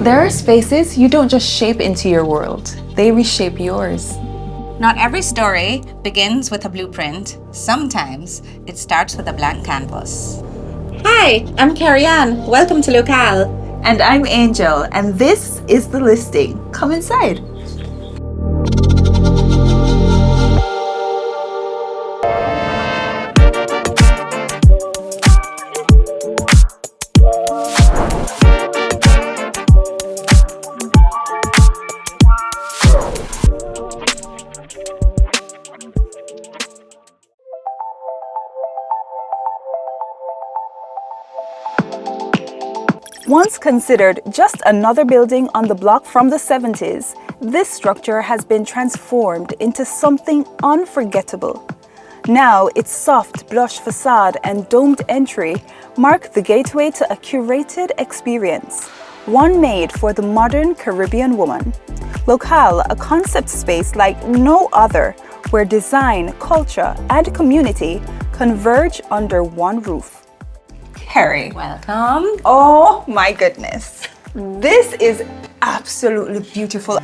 There are spaces you don't just shape into your world, they reshape yours. Not every story begins with a blueprint. Sometimes it starts with a blank canvas. Hi, I'm Kerry-Ann. Welcome to Locale. And I'm Anjell, and this is The Listing. Come inside. Once considered just another building on the block from the 70s, this structure has been transformed into something unforgettable. Now, its soft, blush facade and domed entry mark the gateway to a curated experience, one made for the modern Caribbean woman. Locale, a concept space like no other, where design, culture, and community converge under one roof. Kerry. Welcome. Oh my goodness. This is absolutely beautiful.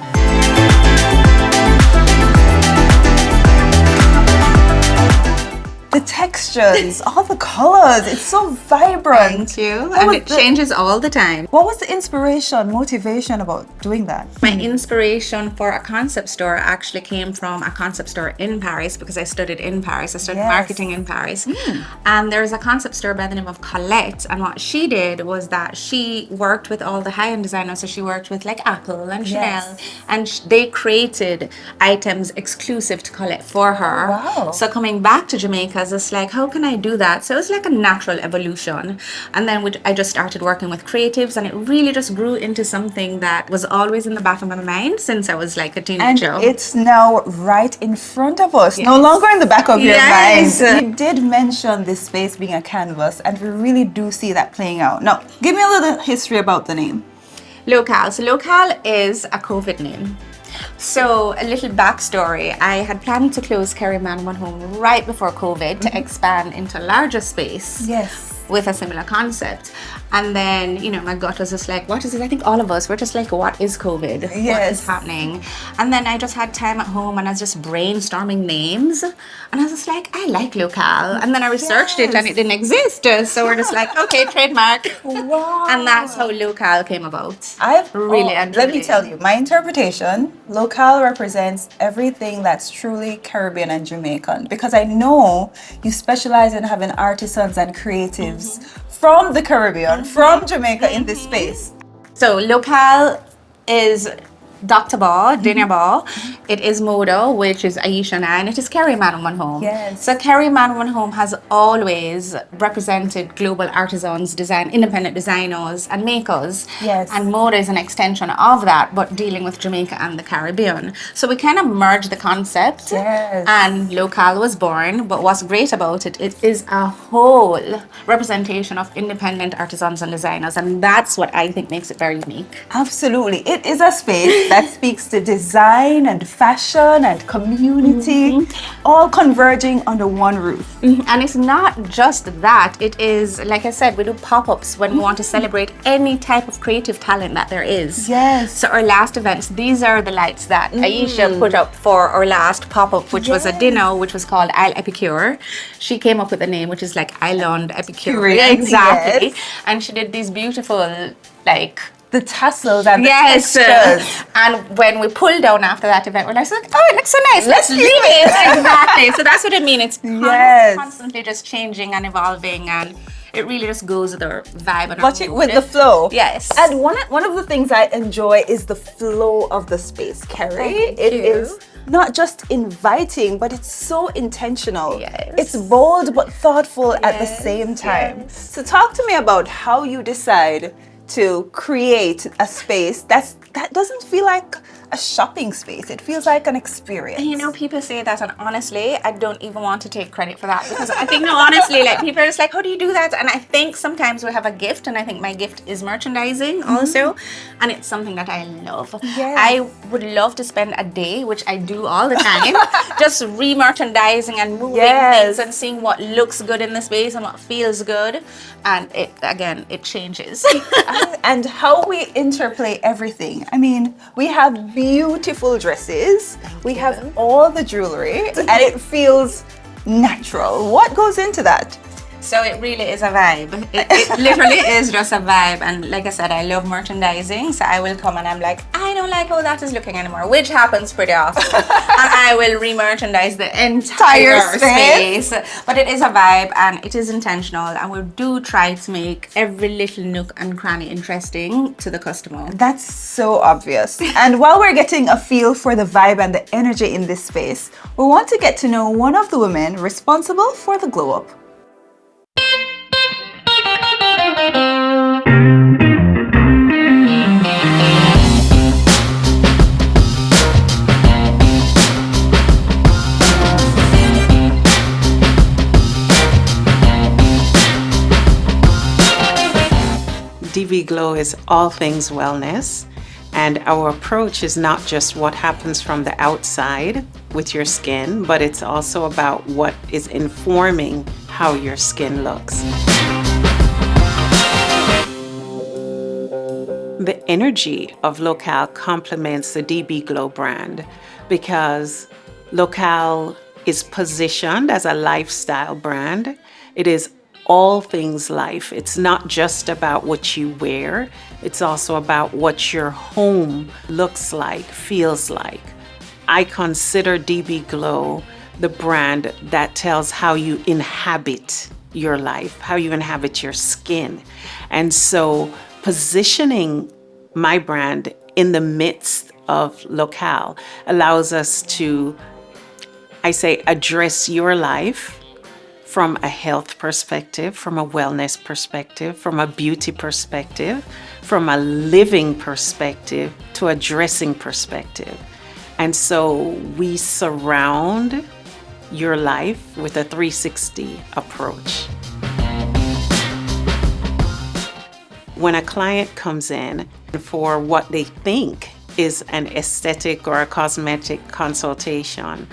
The textures, all the colors, it's so vibrant. Thank you. And it changes all the time. What was the inspiration, motivation about doing that? My inspiration for a concept store actually came from a concept store in Paris because I studied in Paris. I studied marketing in Paris. And there's a concept store by the name of Colette. And what she did was that she worked with all the high-end designers. So she worked with like Apple and Chanel. And they created items exclusive to Colette for her. Wow. So coming back to Jamaica, it's like, how can I do that? So it was like a natural evolution. And then I just started working with creatives, and it really just grew into something that was always in the back of my mind since I was like a teenager. And it's now right in front of us, no longer in the back of your mind. You did mention this space being a canvas, and we really do see that playing out. Now, give me a little history about the name. Locale. So Locale is a COVID name. So a little backstory, I had planned to close Kerry-Ann One Home right before COVID to expand into a larger space. Yes. With a similar concept. And then, you know, my gut was just like, what is it? I think all of us were just like, what is COVID? Yes. What is happening? And then I just had time at home and I was just brainstorming names. And I was just like, I like Locale. And then I researched it and it didn't exist. So we're just like, okay, trademark. Wow. And that's how Locale came about. I've really let me tell you, my interpretation, Locale represents everything that's truly Caribbean and Jamaican, because I know you specialize in having artisans and creatives from the Caribbean, from Jamaica in this space. So Locale is Dr. Baugh, Dainia Baugh. It is Moda, which is Aiesha, and it is Kerry-Ann One Home. Yes. So Kerry-Ann One Home has always represented global artisans, independent designers and makers. Yes. And Moda is an extension of that, but dealing with Jamaica and the Caribbean. So we kind of merged the concept. Yes. And Locale was born. But what's great about it, it is a whole representation of independent artisans and designers. And that's what I think makes it very unique. Absolutely. It is a space that speaks to design and fashion and community, all converging under one roof. And it's not just that. It is, like I said, we do pop-ups when we want to celebrate any type of creative talent that there is. Yes. So our last events, these are the lights that Aiesha put up for our last pop-up, which was a dinner, which was called Isle Epicure. She came up with a name, which is like Island Epicure. Exactly. Yes. And she did these beautiful, like, the tassels and the textures. And when we pulled down after that event, we're like, oh, it looks so nice. Let's leave it. Exactly. So that's what I mean. It's constantly just changing and evolving, and it really just goes with the vibe and watch it with the flow. Yes. And one of the things I enjoy is the flow of the space, Kerry. It is not just inviting, but it's so intentional. Yes. It's bold but thoughtful at the same time. So talk to me about how you decide to create a space that doesn't feel like a shopping space. It feels like an experience. You know, people say that, and honestly, I don't even want to take credit for that, because I think, no, honestly, like, people are just like, how do you do that? And I think sometimes we have a gift, and I think my gift is merchandising also, and it's something that I love. Yes. I would love to spend a day, which I do all the time, just re-merchandising and moving things and seeing what looks good in the space and what feels good, and it, again, it changes. And how we interplay everything. I mean, we have beautiful dresses, we have all the jewelry, and it feels natural. What goes into that? So it really is a vibe. It literally is just a vibe. And like I said, I love merchandising. So I will come and I'm like, I don't like how that is looking anymore, which happens pretty often. And I will re-merchandise the entire space. But it is a vibe and it is intentional. And we do try to make every little nook and cranny interesting to the customer. That's so obvious. And while we're getting a feel for the vibe and the energy in this space, we want to get to know one of the women responsible for the glow up. DBGlow is all things wellness, and our approach is not just what happens from the outside with your skin, but it's also about what is informing how your skin looks. The energy of Locale complements the DBGlow brand because Locale is positioned as a lifestyle brand. It is all things life. It's not just about what you wear, it's also about what your home looks like, feels like. I consider DBGlow the brand that tells how you inhabit your life, how you inhabit your skin. And so positioning my brand in the midst of Locale allows us to, I say, address your life from a health perspective, from a wellness perspective, from a beauty perspective, from a living perspective to a dressing perspective. And so we surround your life with a 360 approach. When a client comes in for what they think is an aesthetic or a cosmetic consultation,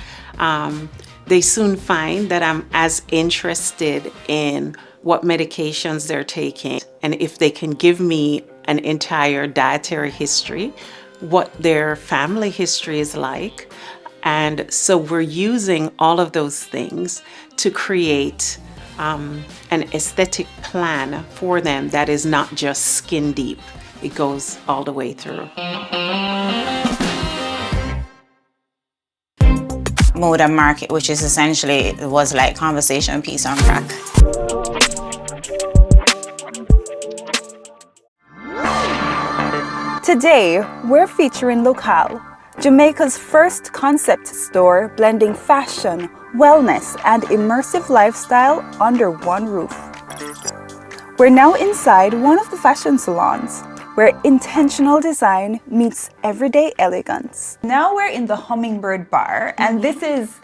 they soon find that I'm as interested in what medications they're taking and if they can give me an entire dietary history, what their family history is like. And so we're using all of those things to create an aesthetic plan for them that is not just skin deep. It goes all the way through. Mode and market, which is essentially, it was like conversation piece on crack. Today, we're featuring Locale, Jamaica's first concept store blending fashion, wellness, and immersive lifestyle under one roof. We're now inside one of the fashion salons, where intentional design meets everyday elegance. Now we're in the Hummingbird Bar, and this is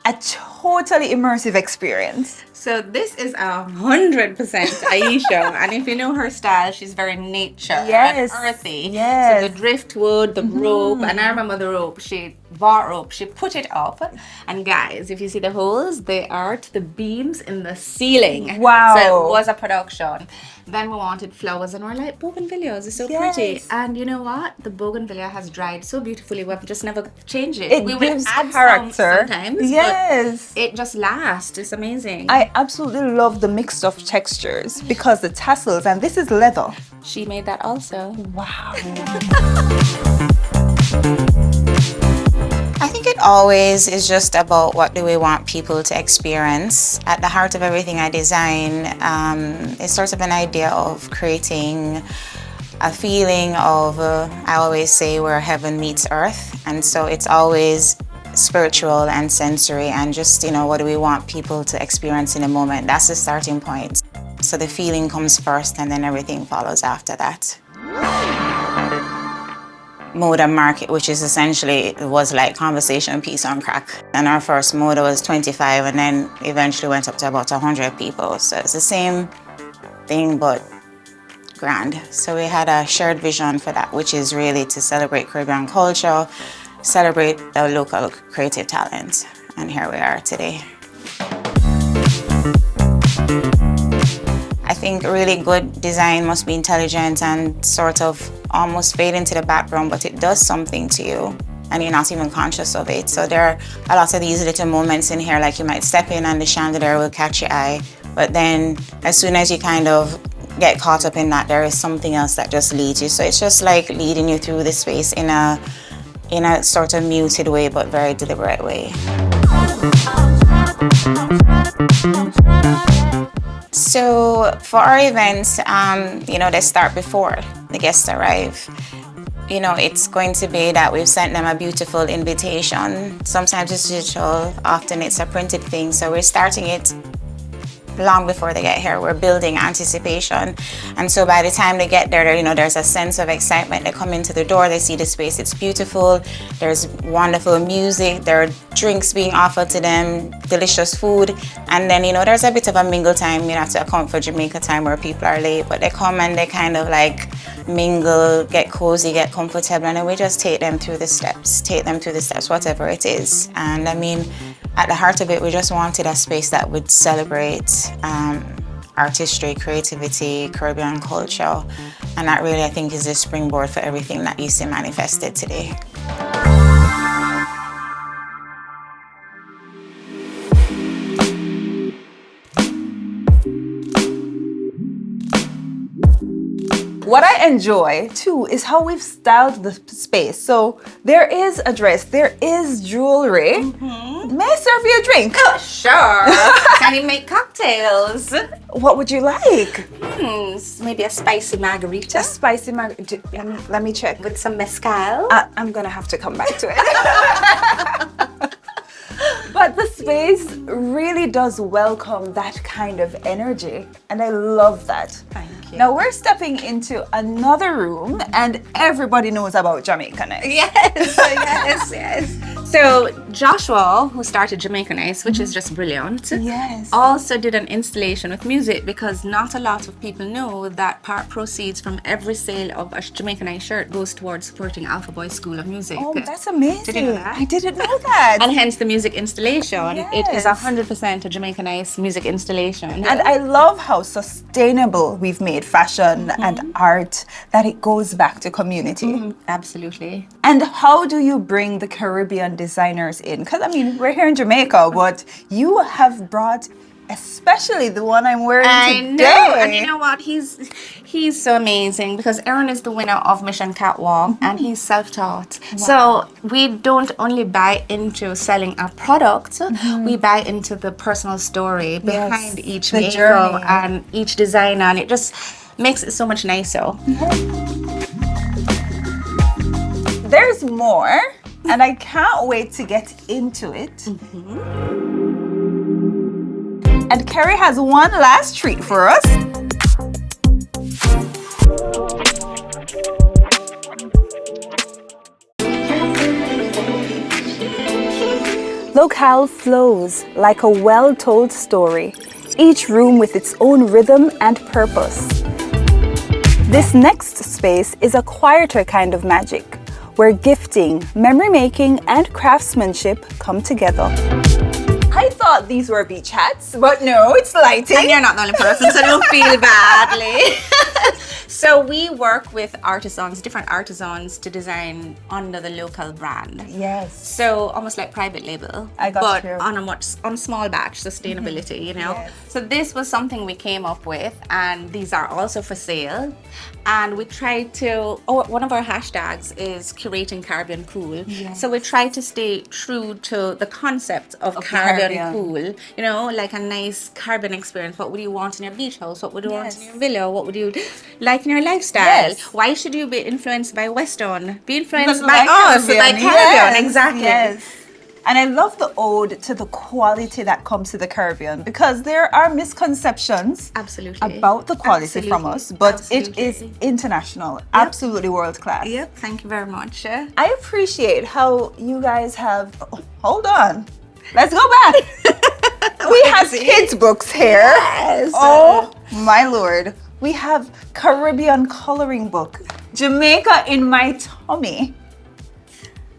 a totally immersive experience. So this is 100% Aiesha, and if you know her style, she's very nature and earthy. Yes. So the driftwood, the rope, and I remember the rope. She bought rope, she put it up, and guys, if you see the holes, they are to the beams in the ceiling. Wow. So it was a production. Then we wanted flowers, and we're like, bougainvilleas is so pretty. And you know what? The bougainvillea has dried so beautifully. We've just never changed it. We will add character sometimes. Yes. But it just lasts. It's amazing. I absolutely love the mix of textures because the tassels, and this is leather. She made that also. Wow. I think it always is just about what do we want people to experience. At the heart of everything I design is sort of an idea of creating a feeling of, I always say, where heaven meets earth. And so it's always spiritual and sensory and just, you know, what do we want people to experience in a moment. That's the starting point. So the feeling comes first and then everything follows after that. moda market, which is essentially, it was like conversation piece on crack. And our first moda was 25 and then eventually went up to about 100 people. So it's the same thing, but grand. So we had a shared vision for that, which is really to celebrate Caribbean culture, celebrate the local creative talent. And here we are today. I think really good design must be intelligent and sort of almost fade into the background, but it does something to you and you're not even conscious of it. So there are a lot of these little moments in here, like you might step in and the chandelier will catch your eye, but then as soon as you kind of get caught up in that, there is something else that just leads you. So it's just like leading you through the space in a sort of muted way, but very deliberate way. So for our events, they start before the guests arrive. It's going to be that we've sent them a beautiful invitation. Sometimes it's digital, often it's a printed thing. So we're starting it long before they get here. We're building anticipation. And so by the time they get there, there's a sense of excitement. They come into the door, they see the space, it's beautiful. There's wonderful music, there are drinks being offered to them, delicious food. And then, there's a bit of a mingle time. You have to account for Jamaica time where people are late, but they come and they kind of like mingle, get cozy, get comfortable, and then we just take them through the steps, whatever it is. And I mean, at the heart of it, we just wanted a space that would celebrate artistry, creativity, Caribbean culture. And that really, I think, is the springboard for everything that you see manifested today. What I enjoy too is how we've styled the space. So there is a dress, there is jewelry. May I serve you a drink? Oh, sure. Can you make cocktails? What would you like? Maybe a spicy margarita. A spicy margarita. Let me check. With some mezcal. I'm gonna have to come back to it. But the space really does welcome that kind of energy, and I love that. Thank you. Now we're stepping into another room, and everybody knows about Jamaica Nice. Yes. So Joshua, who started Jamaica Nice, which is just brilliant, Yes. also did an installation with music, because not a lot of people know that part proceeds from every sale of a Jamaica Nice shirt goes towards supporting Alpha Boy School of Music. Oh, that's amazing. Did you know that? I didn't know that. And hence the music installation. It is Yes. 100% a Jamaica Nice music installation. And I love how sustainable we've made fashion and art, that it goes back to community. Absolutely. And how do you bring the Caribbean designers in? Because I mean, we're here in Jamaica, but you have brought especially the one I'm wearing I today. know, and you know what? He's so amazing, because Aaron is the winner of Mission Catwalk, and he's self-taught. Wow. So we don't only buy into selling a product, we buy into the personal story behind each the makeup journey. and each designer, and it just makes it so much nicer. There's more, and I can't wait to get into it. And Kerry has one last treat for us. Locale flows like a well-told story, each room with its own rhythm and purpose. This next space is a quieter kind of magic, where gifting, memory making, and craftsmanship come together. I thought these were beach hats, but no, it's lighting. And you're not the only person, so don't feel badly. So we work with artisans, different artisans, to design under the Locale brand. Yes. So almost like private label, I got but you. on small batch sustainability, you know. Yes. So this was something we came up with, and these are also for sale. And we tried to. One of our hashtags is curating Caribbean cool. Yes. So we try to stay true to the concept of Caribbean cool. You know, like a nice Caribbean experience. What would you want in your beach house? What would you want in your villa? What would you like in your lifestyle? Yes. Why should you be influenced by Western? Be influenced But by like us, by Caribbean. Caribbean, Yes, exactly. yes. And I love the ode to the quality that comes to the Caribbean, because there are misconceptions Absolutely. about the quality from us, but it is international, absolutely world class. Yep, thank you very much. I appreciate how you guys have, hold on, let's go back. We have kids' books here. Yes. Oh my Lord. We have Caribbean coloring book, Jamaica in my tummy.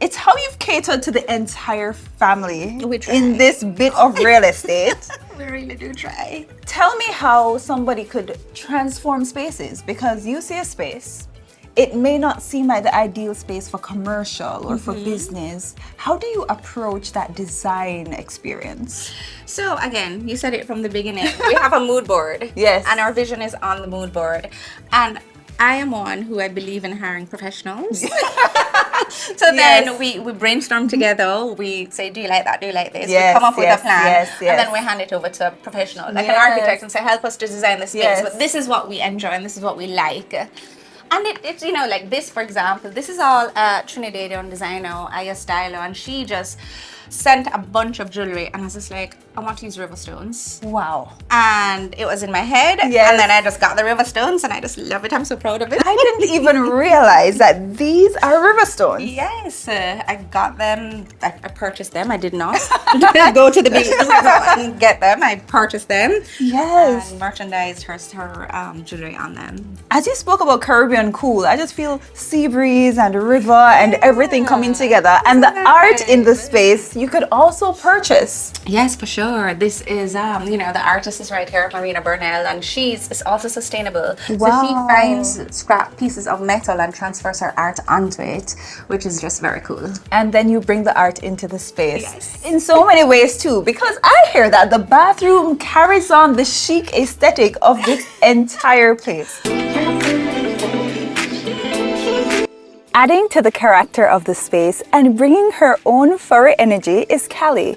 It's how you've catered to the entire family in this bit of real estate. We really do try. Tell me how somebody could transform spaces, because you see a space, it may not seem like the ideal space for commercial or for business. How do you approach that design experience? So again, you said it from the beginning. We have a mood board. Yes. And our vision is on the mood board. And I am one who I believe in hiring professionals. So then we brainstorm together. We say, do you like that? Do you like this? We come up with a plan. And then we hand it over to a professional, like an architect, and say, help us to design the space. But this is what we enjoy and this is what we like. And it's, you know, like this, for example, this is all Trinidadian designer, Aiesha Panton, and she just sent a bunch of jewelry, and I was just like, I want to use river stones. Wow. And it was in my head, and then I just got the river stones, and I just love it. I'm so proud of it. I didn't even realize that these are river stones. Yes, I got them. I purchased them. I did not go to the river and get them. I purchased them. Yes. And merchandised her jewelry on them. As you spoke about Caribbean cool, I just feel sea breeze and river and everything coming together, and the art in the space you could also purchase. Yes, for sure. This is, you know, the artist is right here, Marina Burnell, and she's also sustainable. Wow. So she finds scrap pieces of metal and transfers her art onto it, which is just very cool. And then you bring the art into the space. Yes. In so many ways too, because I hear that the bathroom carries on the chic aesthetic of this entire place. Adding to the character of the space and bringing her own furry energy is Callie,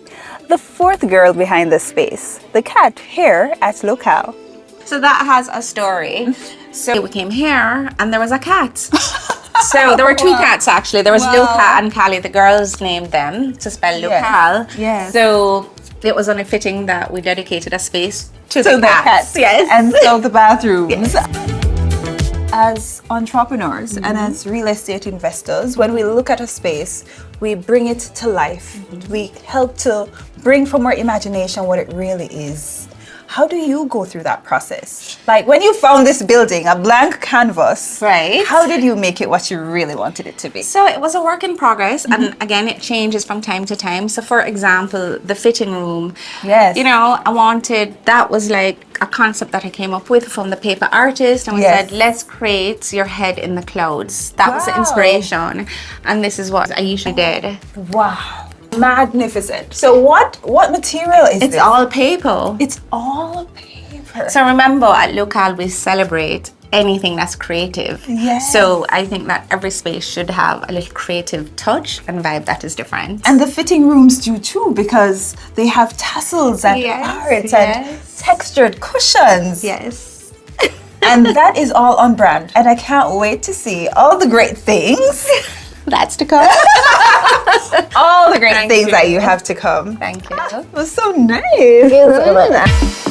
the fourth girl behind the space, the cat here at Locale. So that has a story. So we came here and there was a cat. So there were two cats actually. There was Luca and Callie. The girls named them to spell Locale. Yes. So it was only fitting that we dedicated a space to the cats. Yes. And so the bathrooms. As entrepreneurs and as real estate investors, when we look at a space, we bring it to life. We help to bring from our imagination what it really is. How do you go through that process? Like when you found this building, a blank canvas, right? How did you make it what you really wanted it to be? So it was a work in progress, and again, it changes from time to time. So for example, the fitting room, you know, that was like a concept that I came up with from the paper artist, and we said, let's create your head in the clouds. That was the inspiration, and this is what Aiesha did. Wow. Magnificent. So what material is this? It's all paper. It's all paper. So remember, at Locale we celebrate anything that's creative. Yes. So I think that every space should have a little creative touch and vibe that is different. And the fitting rooms do too, because they have tassels and art and textured cushions. Yes. And that is all on brand. And I can't wait to see all the great things. That's to come. All the great things that you have to come. Thank you. It was so nice.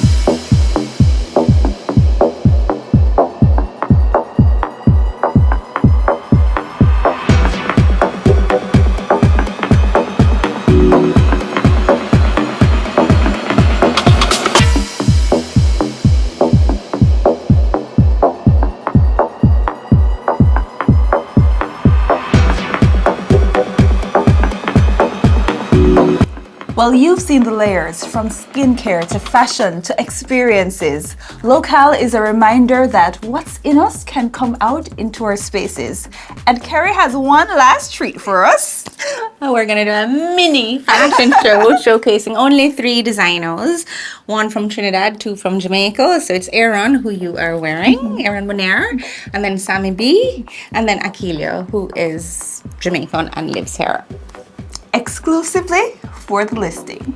Well, you've seen the layers from skincare to fashion to experiences. Locale is a reminder that what's in us can come out into our spaces. And Kerry has one last treat for us. We're going to do a mini fashion show showcasing only 3 designers. 1 from Trinidad, 2 from Jamaica. So it's Aaron, who you are wearing, Aaron Bonaire, and then Sammy B, and then Akilia, who is Jamaican and lives here. Exclusively for the listing.